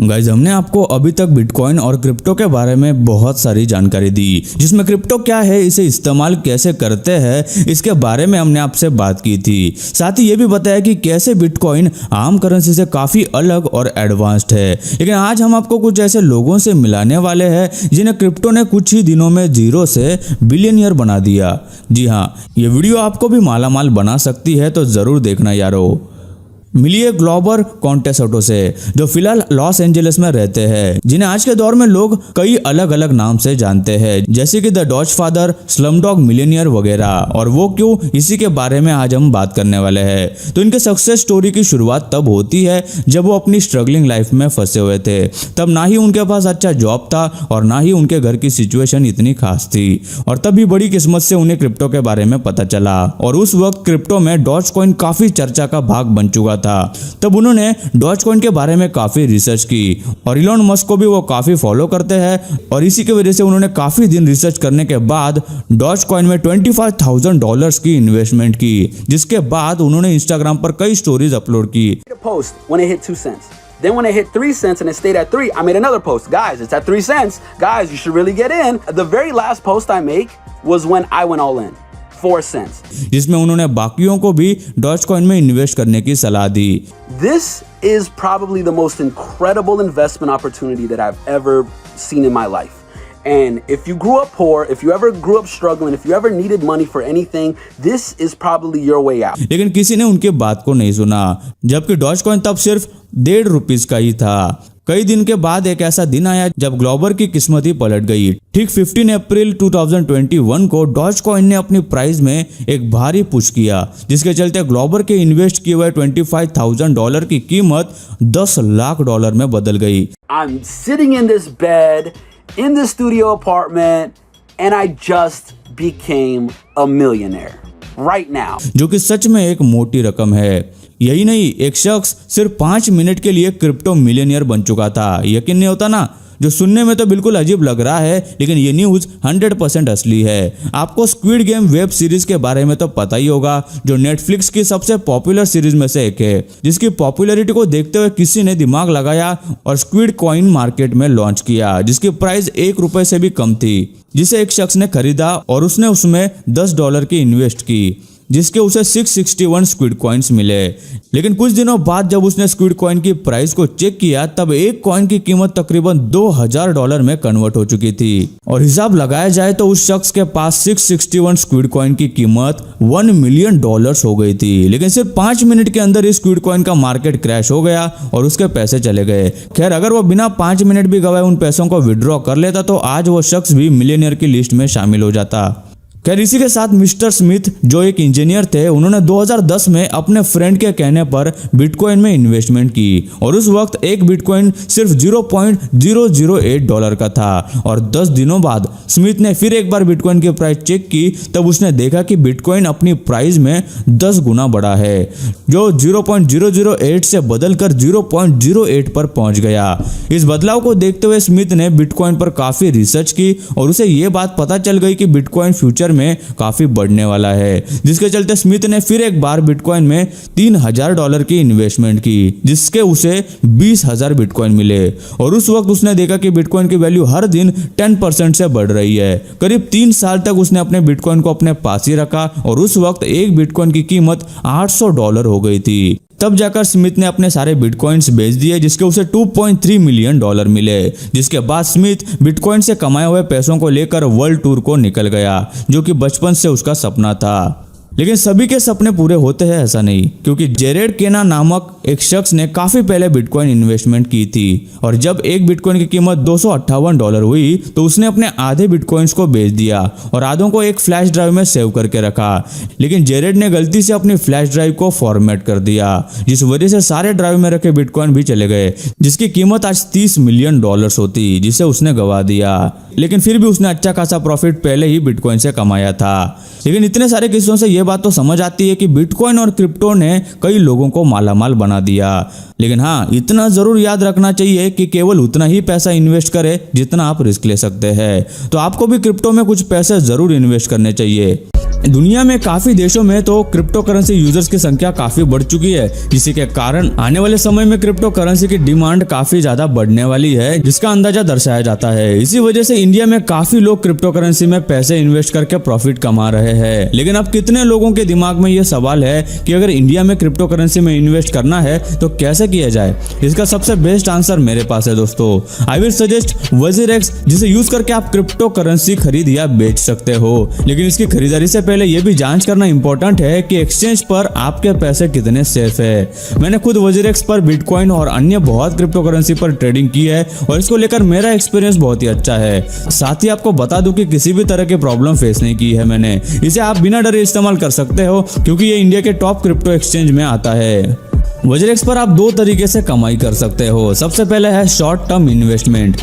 Guys हमने आपको अभी तक बिटकॉइन और क्रिप्टो के बारे में बहुत सारी जानकारी दी, जिसमें क्रिप्टो क्या है, इसे इस्तेमाल कैसे करते हैं, इसके बारे में हमने आपसे बात की थी। साथ ही ये भी बताया कि कैसे बिटकॉइन आम करेंसी से काफ़ी अलग और एडवांस्ड है। लेकिन आज हम आपको कुछ ऐसे लोगों से मिलाने वाले हैं जिन्हें क्रिप्टो ने कुछ ही दिनों में जीरो से बिलियनियर बना दिया। जी हाँ, ये वीडियो आपको भी मालामाल बना सकती है, तो ज़रूर देखना यारो। मिलिए ग्लोबर कॉन्टेसोटो से, जो फिलहाल लॉस एंजलिस में रहते हैं, जिन्हें आज के दौर में लोग कई अलग अलग नाम से जानते हैं, जैसे कि the dodge father, slumdog millionaire वगैरह। और वो क्यों, इसी के बारे में आज हम बात करने वाले हैं। तो इनके सक्सेस स्टोरी की शुरुआत तब होती है जब वो अपनी स्ट्रगलिंग लाइफ में फंसे हुए थे। तब ना ही उनके पास अच्छा जॉब था और ना ही उनके घर की सिचुएशन इतनी खास थी। और तभी बड़ी किस्मत से उन्हें क्रिप्टो के बारे में पता चला, और उस वक्त क्रिप्टो में डॉज कॉइन काफी चर्चा का भाग बन चुका था। तब उन्होंने डॉज कॉइन के बारे में काफी रिसर्च की, और इलॉन मस्क को भी वो काफी फॉलो करते हैं, और इसी की वजह से उन्होंने काफी दिन रिसर्च करने के बाद डॉज कॉइन में $25,000 की इन्वेस्टमेंट की, जिसके बाद उन्होंने इंस्टाग्राम पर कई स्टोरीज अपलोड की। Then when it hit 3 cents and it stayed at 3, I made another post. Guys, it's at 3 cents. Guys, you should really get in. The very last post I make was when I went all in. 4 cents. जिसमें उन्होंने बाकियों को भी doge coin में invest करने की सलाह दी। This is probably the most incredible investment opportunity that I've ever seen in my life. And if you grew up poor, if you ever grew up struggling, if you ever needed money for anything, this is probably your way out. लेकिन किसी ने उनके बात को नहीं सुना, जबकि doge coin तब सिर्फ ₹1.5 का ही था। कई दिन के बाद एक ऐसा दिन आया जब ग्लोबर की किस्मत ही पलट गई। ठीक 15 अप्रैल 2021 को डॉज कॉइन ने अपनी प्राइस में एक भारी पुश किया, जिसके चलते ग्लोबर के इन्वेस्ट किए हुए $25,000 की कीमत $10 लाख में बदल गई। I'm sitting in this bed in the studio apartment and I just became a millionaire right now. जो कि सच में एक मोटी रकम है। यही नहीं, एक शख्स सिर्फ 5 मिनट के लिए क्रिप्टो मिलियनियर बन चुका था। यकीन नहीं होता ना? जो सुनने में तो बिल्कुल अजीब लग रहा है, लेकिन ये न्यूज़ 100% असली है। आपको स्क्विड गेम वेब सीरीज के बारे में तो पता ही होगा, जो नेटफ्लिक्स की सबसे पॉपुलर सीरीज में से एक है, जिसकी पॉपुलैरिटी को देखते हुए किसी ने दिमाग लगाया और स्क्विड कॉइन मार्केट में लॉन्च किया, जिसकी प्राइस $1 से भी कम थी, जिसे एक शख्स ने खरीदा और उसने उसमें $10 की इन्वेस्ट की, जिसके उसे 661 स्क्विड कॉइन्स मिले। लेकिन कुछ दिनों बाद जब उसने स्क्विड कॉइन की प्राइस को चेक किया, तब एक कॉइन की कीमत तकरीबन $2000 में कन्वर्ट हो चुकी थी। और हिसाब लगाया जाए तो उस शख्स के पास 661 स्क्विड कॉइन की कीमत $1 मिलियन हो गई थी। लेकिन सिर्फ 5 मिनट के अंदर इस स्क्विड कॉइन का मार्केट क्रैश हो गया और उसके पैसे चले गए। खैर, अगर वो बिना 5 मिनट भी गवाए उन पैसों को विड्रॉ कर लेता तो आज वो शख्स भी मिलियनियर की लिस्ट में शामिल हो जाता। खैर, इसी के साथ मिस्टर स्मिथ, जो एक इंजीनियर थे, उन्होंने 2010 में अपने फ्रेंड के कहने पर बिटकॉइन में इन्वेस्टमेंट की, और उस वक्त एक बिटकॉइन सिर्फ $0.008 का था। और 10 दिनों बाद स्मिथ ने फिर एक बार बिटकॉइन की प्राइस चेक की, तब उसने देखा कि बिटकॉइन अपनी प्राइस में 10 गुना बढ़ा है, जो 0.008 से बदलकर 0.08 पर पहुंच गया। इस बदलाव को देखते हुए स्मिथ ने बिटकॉइन पर काफी रिसर्च की और उसे ये बात पता चल गई कि बिटकॉइन फ्यूचर में काफी बढ़ने वाला है, जिसके चलते स्मिथ ने फिर एक बार बिटकॉइन में $3000 की इन्वेस्टमेंट की, जिसके उसे 20,000 बिटकॉइन मिले। और उस वक्त उसने देखा कि बिटकॉइन की वैल्यू हर दिन 10% से बढ़ रही है। करीब 3 साल तक उसने अपने बिटकॉइन को अपने पास ही रखा, और उस वक्त एक बिटकॉइन की कीमत $800 हो गई थी। तब जाकर स्मिथ ने अपने सारे बिटकॉइंस बेच दिए, जिसके उसे $2.3 मिलियन मिले। जिसके बाद स्मिथ बिटकॉइन से कमाए हुए पैसों को लेकर वर्ल्ड टूर को निकल गया, जो कि बचपन से उसका सपना था। लेकिन सभी के सपने पूरे होते हैं ऐसा नहीं, क्योंकि जेरेड केना नामक एक शख्स ने काफी पहले बिटकॉइन इन्वेस्टमेंट की थी, और जब एक बिटकॉइन की कीमत $258 हुई तो उसने अपने आधे बिटकॉइंस को बेच दिया और आधों को एक फ्लैश ड्राइव में सेव करके रखा। लेकिन जेरेड ने गलती से अपनी फ्लैश ड्राइव को फॉर्मेट कर दिया, जिस वजह से सारे ड्राइव में रखे बिटकॉइन भी चले गए, जिसकी कीमत आज $30 मिलियन होती, जिसे उसने गवा दिया। लेकिन फिर भी उसने अच्छा खासा प्रॉफिट पहले ही बिटकॉइन से कमाया था। लेकिन इतने सारे किस्सों से ये बात तो समझ आती है कि बिटकॉइन और क्रिप्टो ने कई लोगों को मालामाल बना दिया। लेकिन हाँ, इतना जरूर याद रखना चाहिए कि केवल उतना ही पैसा इन्वेस्ट करें जितना आप रिस्क ले सकते हैं। तो आपको भी क्रिप्टो में कुछ पैसे जरूर इन्वेस्ट करने चाहिए। दुनिया में काफी देशों में तो क्रिप्टो करेंसी यूजर्स की संख्या काफी बढ़ चुकी है, जिसी के कारण आने वाले समय में क्रिप्टो करेंसी की डिमांड काफी ज्यादा बढ़ने वाली है, जिसका अंदाजा दर्शाया जाता है। इसी वजह से इंडिया में काफी लोग क्रिप्टो करेंसी में पैसे इन्वेस्ट करके प्रॉफिट कमा रहे हैं। लेकिन अब कितने लोगों के दिमाग में ये सवाल है कि अगर इंडिया में क्रिप्टो करेंसी में इन्वेस्ट करना है तो कैसे किया जाए? इसका सबसे बेस्ट आंसर मेरे पास है दोस्तों। आई विल सजेस्ट WazirX, जिसे यूज करके आप क्रिप्टो करेंसी खरीद या बेच सकते हो। लेकिन इसकी खरीदारी से पहले यह भी जांच करना इंपॉर्टेंट है कि एक्सचेंज पर आपके पैसे कितने सेफ है। मैंने खुद WazirX पर बिटकॉइन और अन्य बहुत क्रिप्टो करेंसी पर ट्रेडिंग की है और इसको लेकर मेरा एक्सपीरियंस बहुत ही अच्छा है। साथ ही आपको बता दूं कि किसी भी तरह की प्रॉब्लम फेस नहीं की है मैंने। इसे आप बिना डरे इस्तेमाल कर सकते हो क्योंकि ये इंडिया के टॉप क्रिप्टो एक्सचेंज में आता है। WazirX पर आप दो तरीके से कमाई कर सकते हो। सबसे पहले है शॉर्ट टर्म इन्वेस्टमेंट,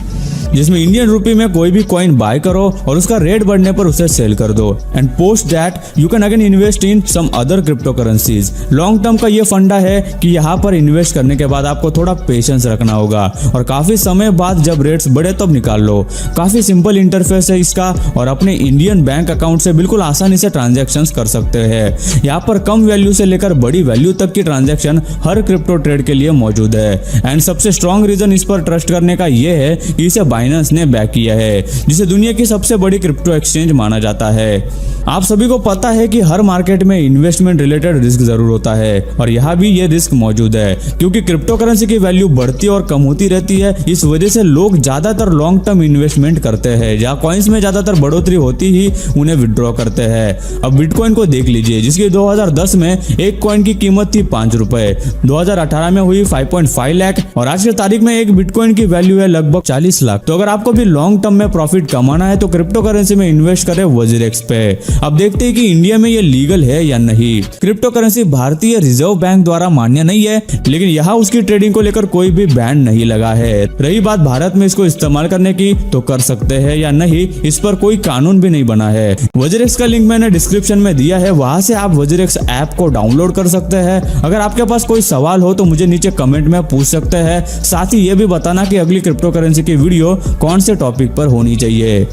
जिसमें इंडियन रुपी में कोई भी कॉइन बाय करो और उसका रेट बढ़ने पर उसे सेल कर दो and post that you can again invest in some other crypto currencies. Long term का ये फंडा है कि यहाँ पर इन्वेस्ट करने के बाद आपको थोड़ा पेशेंस रखना होगा और काफी समय बाद जब रेट्स बढ़े तब निकाल लो। काफी सिंपल इंटरफेस है इसका और अपने इंडियन बैंक अकाउंट से बिल्कुल आसानी से ट्रांजेक्शन कर सकते हैं। यहाँ पर कम वैल्यू से लेकर बड़ी वैल्यू तक की ट्रांजेक्शन हर क्रिप्टो ट्रेड के लिए मौजूद है। एंड सबसे स्ट्रॉन्ग रीजन इस पर ट्रस्ट करने का ये है कि इसे बाइनेंस ने बैक किया है, जिसे दुनिया की सबसे बड़ी क्रिप्टो एक्सचेंज माना जाता है। आप सभी को पता है कि हर मार्केट में इन्वेस्टमेंट रिलेटेड रिस्क जरूर होता है और यहाँ भी ये रिस्क मौजूद है क्योंकि क्रिप्टो करेंसी की वैल्यू बढ़ती और कम होती रहती है। इस वजह से लोग ज्यादातर लॉन्ग टर्म इन्वेस्टमेंट करते हैं, जहाँ कॉइन्स में ज्यादातर बढ़ोतरी होती ही उन्हें विड्रॉ करते हैं। अब बिटकॉइन को देख लीजिए, जिसकी 2010 में एक कॉइन की कीमत थी 5 रुपए, 2018 में हुई 5.5 लाख और आज की तारीख में एक बिटकॉइन की वैल्यू है लगभग 40 लाख। तो अगर आपको भी लॉन्ग टर्म में प्रॉफिट कमाना है तो क्रिप्टो करेंसी में इन्वेस्ट करें WazirX पे। अब देखते हैं कि इंडिया में ये लीगल है या नहीं। क्रिप्टो करेंसी भारतीय रिजर्व बैंक द्वारा मान्य नहीं है, लेकिन यहाँ उसकी ट्रेडिंग को लेकर कोई भी बैन नहीं लगा है। रही बात भारत में इसको इस्तेमाल करने की, तो कर सकते हैं या नहीं इस पर कोई कानून भी नहीं बना है। WazirX का लिंक मैंने डिस्क्रिप्शन में दिया है, वहां से आप WazirX ऐप को डाउनलोड कर सकते हैं। अगर आपके पास कोई सवाल हो तो मुझे नीचे कमेंट में पूछ सकते हैं। साथ ही ये भी बताना कि अगली क्रिप्टो करेंसी की वीडियो कौन से टॉपिक पर होनी चाहिए।